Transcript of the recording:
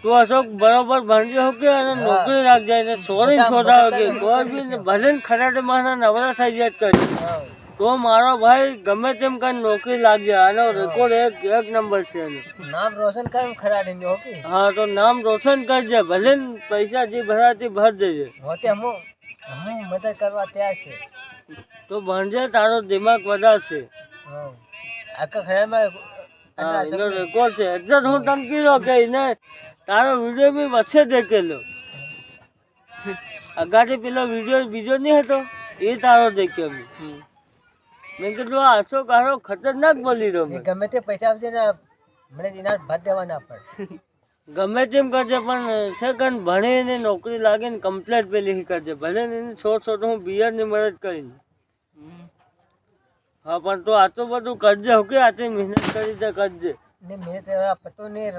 તું અશોક બરોબર ભણજો કે અને નોકરી રાખજે ને સોરી શોધાવ કે કોઈ બી ભલે ને ખરાટે માના નવરા થઈ જાય કરી તો મારો ભાઈ ગમે તેમ કઈ નોકરી લાગજે. આનો રેકોર્ડ એક નંબર છે એનો. નામ રોશન કર ખરાટે નો કે. હા તો નામ રોશન કરજે. ભલે ને પૈસા જે ભરાતી ભર દેજે. હોતે હું મદદ કરવા તૈયાર છે. તો ભણજે તારો દિમાગ વધારશે. હા આખા ખરામાં હા એનો રેકોર્ડ છે. એટલે હું તને કીધું કે એને તારો વિડીયો બી વચ્ચે દેખેલો. અગાડી પેલો વિડીયો બીજો નહીં હતો એ તારો દેખ્યો મેં કીધું આ અશોક આરો ખતરનાક બોલી રહ્યો. ગમે તે પૈસા આવશે ને મને એના ભાત દેવા ના પડે. ગમે તેમ કરજે પણ સેકન્ડ ભણે ને નોકરી લાગે ને કમ્પ્લેટ પેલી કરજે. ભલે ને એને છોટ હું બિયરની મદદ કરીને. હા પણ તું આટલું બધું કરજે. કે આટલી મહેનત કરી કરજે. ને મેં પતો નહીં